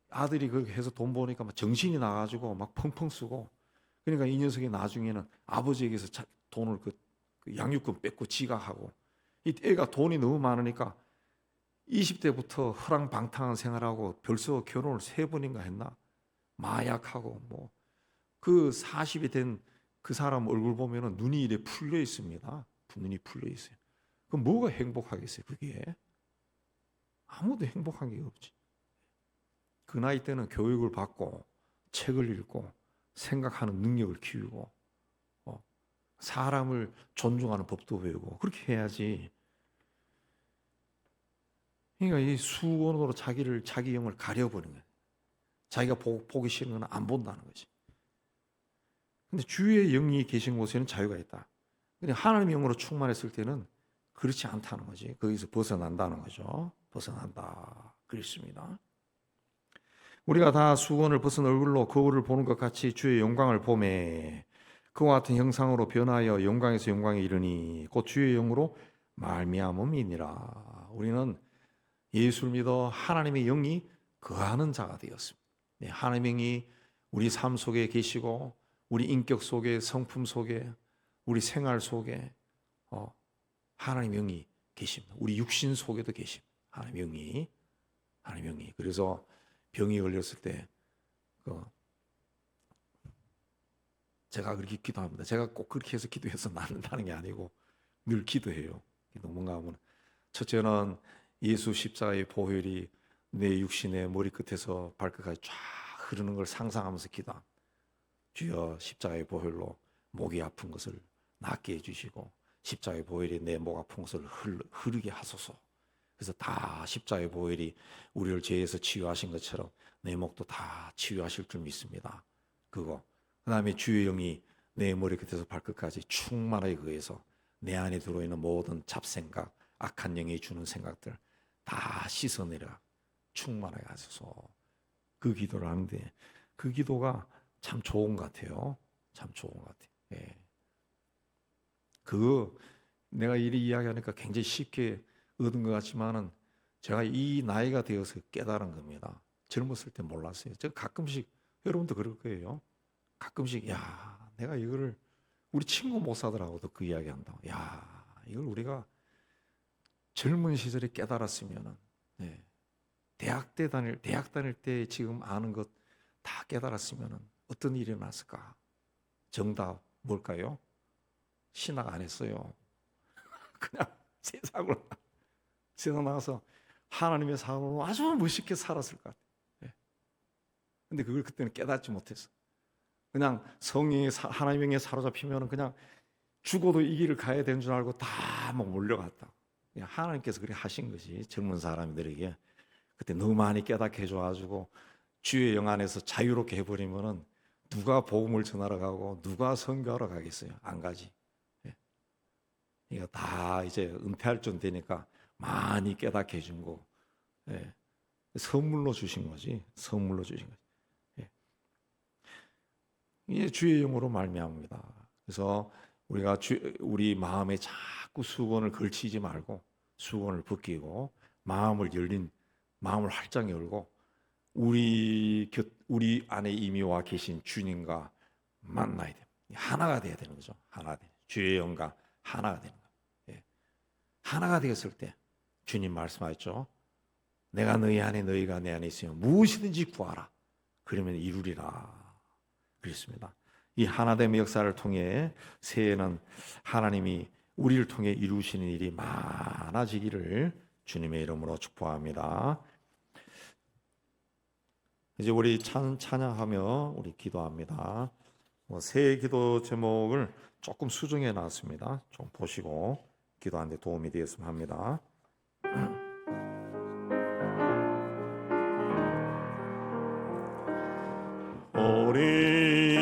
아들이 그렇게 해서 돈 버니까 막 정신이 나가지고 막 펑펑 쓰고 그러니까 이 녀석이 나중에는 아버지에게서 돈을 그 양육금 뺏고 지가 하고 이 애가 돈이 너무 많으니까 20대부터 허랑방탕한 생활하고 벌써 결혼을 3번인가 했나 마약하고 뭐 그 40이 된 그 사람 얼굴 보면은 눈이 이래 풀려 있습니다. 눈이 풀려 있어요. 그럼 뭐가 행복하겠어요? 그게 아무도 행복한 게 없지. 그 나이 때는 교육을 받고 책을 읽고 생각하는 능력을 키우고 사람을 존중하는 법도 배우고 그렇게 해야지. 그러니까 이 수건으로 자기 영을 가려버리는 거예요. 자기가 보기 싫은 건 안 본다는 거지. 근데 주의 영이 계신 곳에는 자유가 있다. 근데 하나님의 영으로 충만했을 때는 그렇지 않다는 거지. 거기서 벗어난다는 거죠. 벗어난다. 그렇습니다. 우리가 다 수건을 벗은 얼굴로 거울을 보는 것 같이 주의 영광을 보매 그와 같은 형상으로 변하여 영광에서 영광에 이르니 곧 주의 영으로 말미암음이니라. 우리는 예수를 믿어 하나님의 영이 거하는 자가 되었습니다. 하나님의 영이 우리 삶 속에 계시고 우리 인격 속에, 성품 속에, 우리 생활 속에 하나님의 영이 계십니다. 우리 육신 속에도 계십니다. 하나님의 영이. 그래서 병이 걸렸을 때 제가 그렇게 기도합니다. 제가 꼭 그렇게 해서 기도해서 낫는다는 게 아니고 늘 기도해요. 뭔가 하면 첫째는 예수 십자가의 보혈이 내 육신의 머리끝에서 발끝까지 쫙 흐르는 걸 상상하면서 기도합니다. 주여 십자가의 보혈로 목이 아픈 것을 낫게 해주시고 십자가의 보혈이 내 목 아픈 것을 흐르게 하소서. 그래서 다 십자가의 보혈이 우리를 죄에서 치유하신 것처럼 내 목도 다 치유하실 줄 믿습니다. 그 다음에 주의 영이 내 머리끝에서 발끝까지 충만하게 의해서 내 안에 들어있는 모든 잡생각, 악한 영이 주는 생각들 다 씻어내려 충만하게 하소서. 그 기도를 하는데 그 기도가 참 좋은 것 같아요. 참 좋은 것 같아요. 예. 내가 이리 이야기하니까 굉장히 쉽게 얻은 것 같지만은 제가 이 나이가 되어서 깨달은 겁니다. 젊었을 때 몰랐어요. 제가 가끔씩 여러분도 그럴 거예요. 가끔씩 내가 이거를 우리 친구 목사들하고도 그 이야기 한다고. 이걸 우리가 젊은 시절에 깨달았으면은 대학 다닐 때 지금 아는 것 다 깨달았으면은 어떤 일이 났을까? 정답 뭘까요? 신학 안 했어요. 그냥 세상 나가서 하나님의 사람으로 아주 멋있게 살았을 것 같아요. 근데 그걸 그때는 깨닫지 못했어. 그냥 성령의 하나님의 영에 사로잡히면 그냥 죽어도 이 길을 가야 되는 줄 알고 다 막 몰려갔다. 그냥 하나님께서 그렇게 하신 것이 젊은 사람들에게 그때 너무 많이 깨닫게 해줘가지고 주의 영 안에서 자유롭게 해버리면은 누가 복음을 전하러 가고 누가 선교하러 가겠어요? 안 가지. 이거 다 이제 은퇴할 쯤 되니까 많이 깨닫게 해준 거, 예. 선물로 주신 거지. 선물로 주신 거지. 예. 이게 주의 영으로 말미암습니다. 그래서 우리가 우리 마음에 자꾸 수건을 걸치지 말고 수건을 벗기고 마음을 활짝 열고 우리 안에 이미 와 계신 주님과 만나야 돼요. 하나가 돼야 되는 거죠. 하나가 돼. 주의 영과 하나가 되는 거예요. 예. 하나가 되었을 때 주님 말씀하셨죠. 내가 너희 안에 너희가 내 안에 있으면 무엇이든지 구하라. 그러면 이루리라. 그렇습니다. 이 하나됨의 역사를 통해 새해에는 하나님이 우리를 통해 이루시는 일이 많아지기를 주님의 이름으로 축복합니다. 이제 우리 찬양하며 우리 기도합니다. 새해 기도 제목을 조금 수정해 놨습니다. 좀 보시고 기도하는 데 도움이 되었으면 합니다.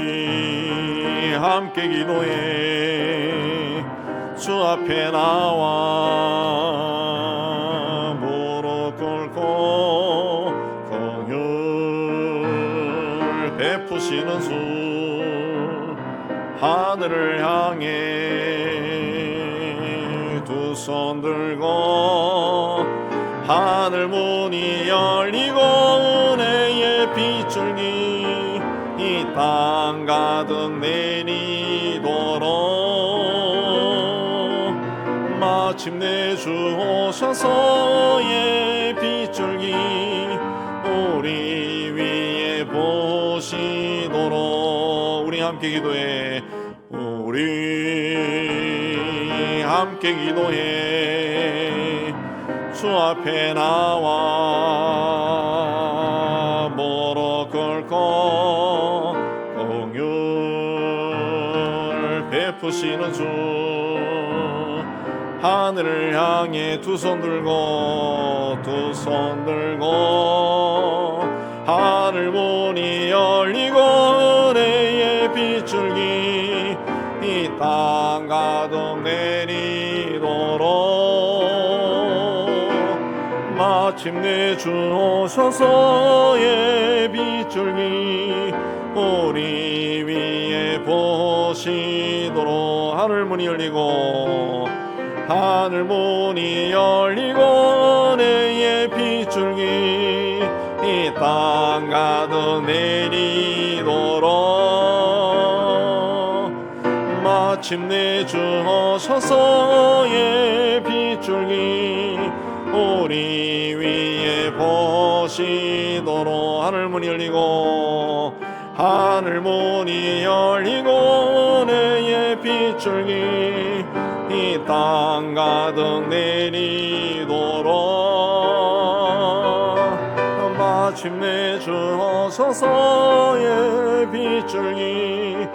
우리 함께 기도해 주 앞에 나와 무릎 꿇고 긍휼 베푸시는 주 하늘을 향해 두 손 들고 하늘 문이 열리고 은혜의 빗줄기 이 땅 가득 내리도록 마침내 주 오셔서의 빗줄기 우리 위에 보시도록 우리 함께 기도해 우리 함께 기도해 주 앞에 나와 무릎 꿇고 긍휼 베푸시는 주 하늘을 향해 두 손 들고 하늘 문이 열리고 은혜의 빗줄기 이 땅 가득 내리도록 마침내 주 오셔서의 빗줄기 우리 위에 보시도록 하늘 문이 열리고 은혜의 빗줄기 이 땅 가득 내리도록 마침내 주 오셔서의 빗줄기 우리 위에 보시도록 하늘 문이 열리고 은혜의 빗줄기 이 땅 가득 내리도록 마침내 주 오셔서의 빗줄기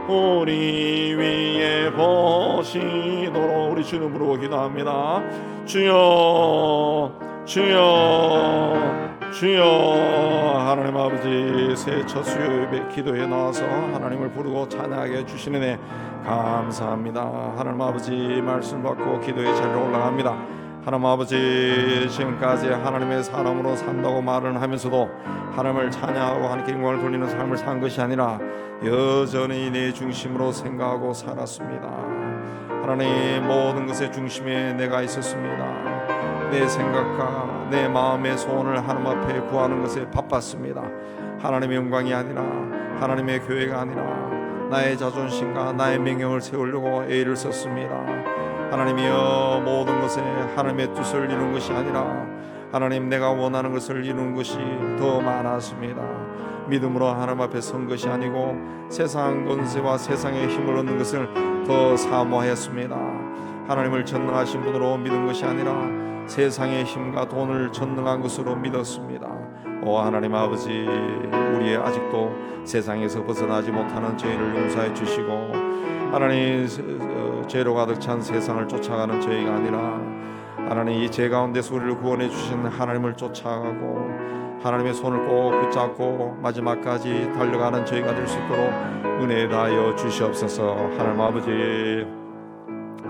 우리 위에 보시도록 우리 주님 부르고 기도합니다. 주여 주여 주여 하나님 아버지 새해 첫 수요일 기도에 나와서 하나님을 부르고 찬양하게 해주시는 애 감사합니다. 하나님 아버지 말씀 받고 기도의 자리로 올라갑니다. 하나님 아버지 지금까지 하나님의 사람으로 산다고 말을 하면서도 하나님을 찬양하고 하나님께 영광을 돌리는 삶을 산 것이 아니라 여전히 내 중심으로 생각하고 살았습니다. 하나님 모든 것의 중심에 내가 있었습니다. 내 생각과 내 마음의 소원을 하나님 앞에 구하는 것에 바빴습니다. 하나님의 영광이 아니라 하나님의 교회가 아니라 나의 자존심과 나의 명령을 세우려고 애를 썼습니다. 하나님이여 모든 것에 하나님의 뜻을 이루는 것이 아니라 하나님 내가 원하는 것을 이루는 것이 더 많았습니다. 믿음으로 하나님 앞에 선 것이 아니고 세상 권세와 세상의 힘을 얻는 것을 더 사모하였습니다. 하나님을 전능하신 분으로 믿은 것이 아니라 세상의 힘과 돈을 전능한 것으로 믿었습니다. 오 하나님 아버지 우리의 아직도 세상에서 벗어나지 못하는 죄를 용서해 주시고 하나님 죄로 가득 찬 세상을 쫓아가는 저희가 아니라 하나님 이 죄 가운데서 우리를 구원해 주신 하나님을 쫓아가고 하나님의 손을 꼭 붙잡고 마지막까지 달려가는 저희가 될 수 있도록 은혜 다하여 주시옵소서. 하나님 아버지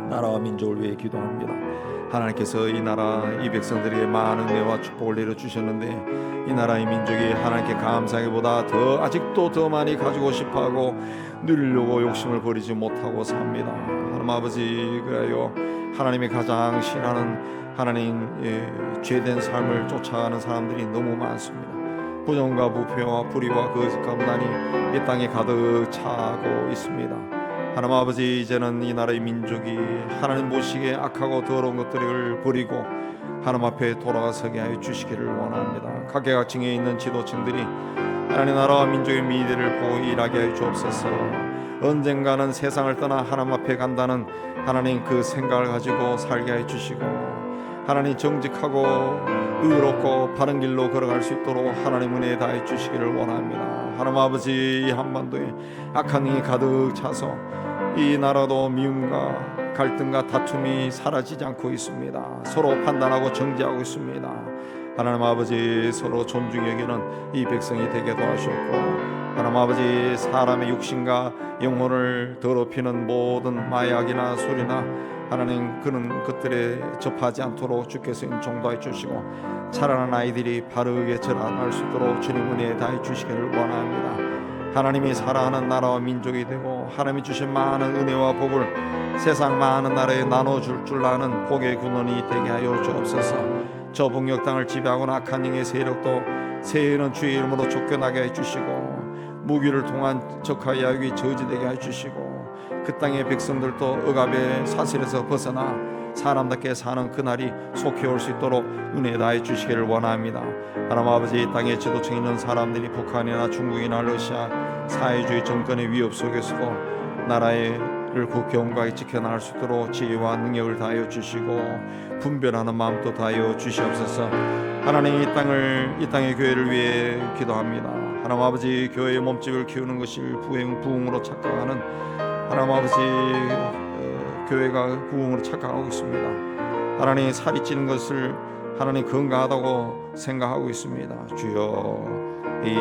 나라와 민족을 위해 기도합니다. 하나님께서 이 나라 이 백성들에게 많은 은혜와 축복을 내려주셨는데 이 나라의 민족이 하나님께 감사하기보다 더 아직도 더 많이 가지고 싶어하고 누리려고 욕심을 버리지 못하고 삽니다. 하나님 아버지, 그래요 하나님이 가장 싫어하는 하나님 죄된 삶을 쫓아가는 사람들이 너무 많습니다. 부정과 부패와 불의와 거짓과 음란이 이 땅에 가득 차고 있습니다. 하나님 아버지, 이제는 이 나라의 민족이 하나님 보시기에 악하고 더러운 것들을 버리고 하나님 앞에 돌아가서게 하여 주시기를 원합니다. 각계각층에 있는 지도층들이 하나님 나라와 민족의 미래를 보고 일하게 하여 주옵소서. 언젠가는 세상을 떠나 하나님 앞에 간다는 하나님 그 생각을 가지고 살게 하여 주시고 하나님 정직하고 의롭고 바른 길로 걸어갈 수 있도록 하나님 은혜 다해 주시기를 원합니다. 하나님 아버지, 이 한반도에 악한 영이 가득 차서 이 나라도 미움과 갈등과 다툼이 사라지지 않고 있습니다. 서로 판단하고 정죄하고 있습니다. 하나님 아버지, 서로 존중히 여기는 이 백성이 되게 도와주셨고 하나님 아버지, 사람의 육신과 영혼을 더럽히는 모든 마약이나 술이나 하나님 그런 것들에 접하지 않도록 주께서 인정도해 주시고 자라는 아이들이 바르게 자라날 수 있도록 주님 은혜 다해 주시기를 원합니다. 하나님이 사랑하는 나라와 민족이 되고 하나님이 주신 많은 은혜와 복을 세상 많은 나라에 나눠줄 줄 아는 복의 군원이 되게 하여 주옵소서. 저 북녘 땅을 지배하고는 악한 영의 세력도 새해는 주의 이름으로 쫓겨나게 해주시고 무기를 통한 적과 야욕이 저지되게 해주시고 그 땅의 백성들도 억압의 사슬에서 벗어나 사람답게 사는 그날이 속히 올 수 있도록 은혜 다해 주시기를 원합니다. 하나님 아버지, 이 땅에 지도층에 있는 사람들이 북한이나 중국이나 러시아 사회주의 정권의 위협 속에서도 나라를 국경과 지켜나갈 수 있도록 지혜와 능력을 다하여 주시고 분별하는 마음도 다하여 주시옵소서. 하나님, 이 땅의 교회를 위해 기도합니다. 하나님 아버지, 교회의 몸집을 키우는 것이 부흥으로 착각하는 하나님 아버지, 교회가 부흥으로 착각하고 있습니다. 하나님, 살이 찌는 것을 하나님 건강하다고 생각하고 있습니다. 주여, 이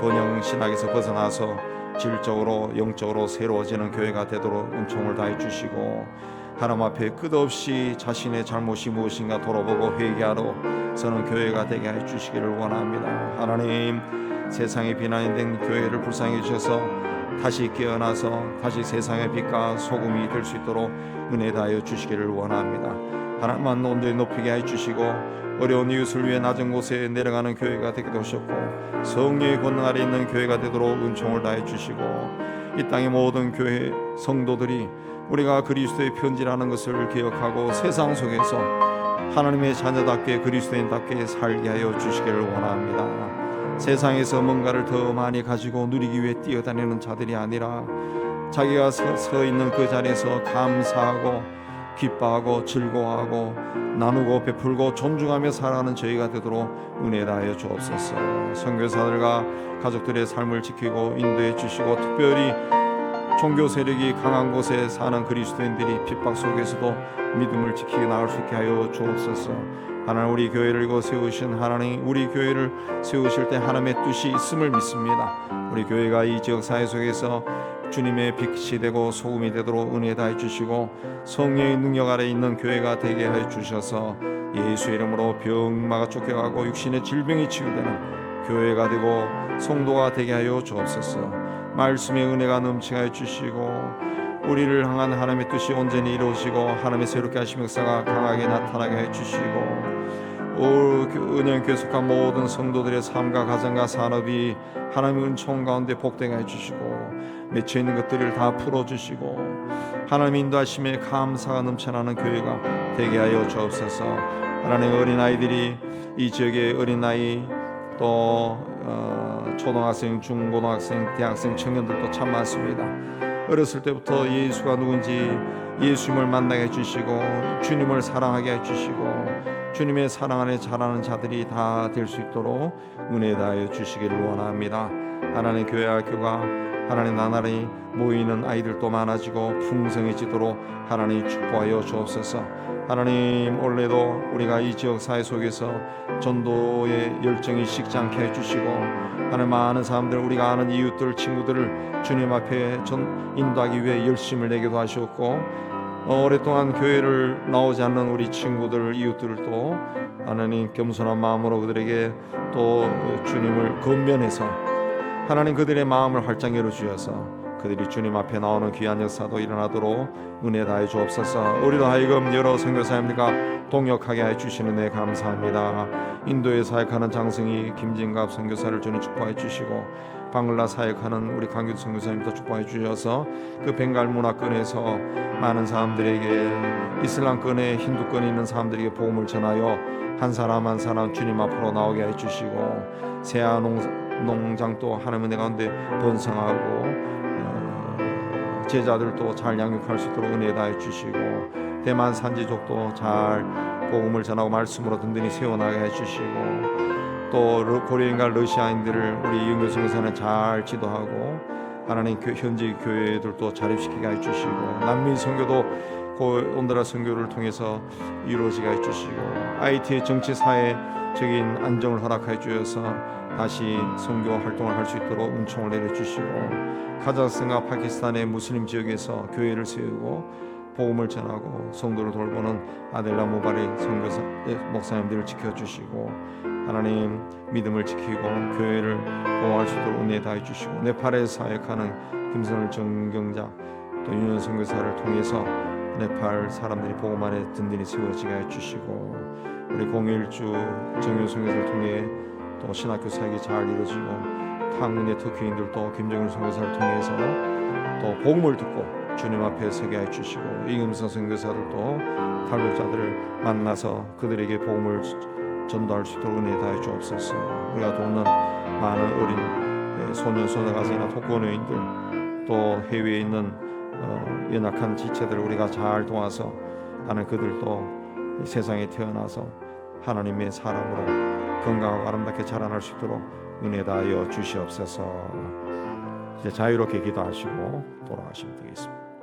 번영 신학에서 벗어나서 질적으로 영적으로 새로워지는 교회가 되도록 은총을 다해 주시고 하나님 앞에 끝없이 자신의 잘못이 무엇인가 돌아보고 회개하러 서는 교회가 되게 해 주시기를 원합니다. 하나님, 세상에 비난이 된 교회를 불쌍히 주셔서 다시 깨어나서 다시 세상의 빛과 소금이 될 수 있도록 은혜 다하여 주시기를 원합니다. 하나님만 온전히 높이게 해 주시고 어려운 이웃을 위해 낮은 곳에 내려가는 교회가 되게 하셨고 성령의 권능 아래 있는 교회가 되도록 은총을 다해 주시고 이 땅의 모든 교회 성도들이 우리가 그리스도의 편지라는 것을 기억하고 세상 속에서 하나님의 자녀답게 그리스도인답게 살게 하여 주시기를 원합니다. 세상에서 뭔가를 더 많이 가지고 누리기 위해 뛰어다니는 자들이 아니라 자기가 서 있는 그 자리에서 감사하고 기뻐하고 즐거워하고 나누고 베풀고 존중하며 살아가는 저희가 되도록 은혜 다하여 주옵소서. 선교사들과 가족들의 삶을 지키고 인도해 주시고 특별히 종교 세력이 강한 곳에 사는 그리스도인들이 핍박 속에서도 믿음을 지키게 나갈 수 있게 하여 주옵소서. 하나님, 우리 교회를 이곳 세우신 하나님, 우리 교회를 세우실 때 하나님의 뜻이 있음을 믿습니다. 우리 교회가 이 지역 사회 속에서 주님의 빛이 되고 소금이 되도록 은혜 다해 주시고 성령의 능력 아래 있는 교회가 되게 해 주셔서 예수 이름으로 병마가 쫓겨가고 육신의 질병이 치유되는 교회가 되고 성도가 되게 하여 주옵소서. 말씀의 은혜가 넘치게 해 주시고 우리를 향한 하나님의 뜻이 온전히 이루어지고 하나님의 새롭게 하신 역사가 강하게 나타나게 해 주시고 은영교회 속한 모든 성도들의 삶과 가정과 산업이 하나님의 은총 가운데 복되게 해주시고 맺혀있는 것들을 다 풀어주시고 하나님의 인도하심에 감사가 넘쳐나는 교회가 되게 하여 주옵소서. 하나님의 어린아이들이 이 지역의 어린아이 또 초등학생, 중고등학생, 대학생, 청년들도 참 많습니다. 어렸을 때부터 예수가 누군지 예수님을 만나게 해주시고 주님을 사랑하게 해주시고 주님의 사랑 안에 자라는 자들이 다 될 수 있도록 은혜 다하여 주시기를 원합니다. 하나님, 교회 학교가 하나님 나날이 모이는 아이들도 많아지고 풍성해지도록 하나님 축복하여 주옵소서. 하나님, 올해도 우리가 이 지역 사회 속에서 전도의 열정이 식지 않게 해주시고 하나님, 많은 사람들, 우리가 아는 이웃들, 친구들을 주님 앞에 인도하기 위해 열심을 내기도 하셨고 오랫동안 교회를 나오지 않는 우리 친구들, 이웃들도 하나님 겸손한 마음으로 그들에게 또 주님을 건면해서 하나님 그들의 마음을 활짝 열어주셔서 그들이 주님 앞에 나오는 귀한 역사도 일어나도록 은혜 다해 주옵소서. 우리도 하여금 여러 선교사님들과 동역하게 해 주시는 데 감사합니다. 인도에 사역하는 장승희, 김진갑 선교사를 주님 축복해 주시고 방글라 사역하는 우리 강규 선교사님도 축복해 주셔서 그 벵갈 문화권에서 많은 사람들에게 이슬람권에 힌두권에 있는 사람들에게 복음을 전하여 한 사람 한 사람 주님 앞으로 나오게 해 주시고 세아 농장도 하나님의 내 가운데 번성하고 제자들도 잘 양육할 수 있도록 은혜 다해 주시고 대만 산지족도 잘 복음을 전하고 말씀으로 든든히 세워나가게 해 주시고 또 고려인과 러시아인들을 우리 이은교 선교사는 잘 지도하고 하나님 현지 교회들도 자립시키게 해 주시고 난민 선교도 온다라 선교를 통해서 이루어지게 해 주시고 IT의 정치 사회적인 안정을 허락해 주셔서 다시 선교 활동을 할 수 있도록 은총을 내려주시고 카자흐스탄과 파키스탄의 무슬림 지역에서 교회를 세우고 복음을 전하고 성도를 돌보는 아델라 모바리 선교사 목사님들을 지켜주시고 하나님 믿음을 지키고 교회를 보호할 수 있도록 은혜 다해 주시고 네팔에 사역하는 김선을 정경자 또 윤현 선교사를 통해서 네팔 사람들이 복음 안에 든든히 세워지게 해 주시고 우리 공일주 정윤 선교사를 통해 또 신학교 사역이 잘 이루어지고 탕문의 특휘인들도 김정일 선교사를 통해서 또 복음을 듣고 주님 앞에 서게 해 주시고 이금성 선교사들도 탈북자들을 만나서 그들에게 복음을 전도할 수 있도록 은혜 다해 주옵소서. 우리가 돕는 많은 어린 소년 소녀가족이나 독거노인들 또 해외에 있는 연약한 지체들을 우리가 잘 도와서 하는 그들도 세상에 태어나서 하나님의 사람으로 건강하고 아름답게 자라날 수 있도록 은혜 다하여 주시옵소서. 이제 자유롭게 기도하시고 돌아가시면 되겠습니다.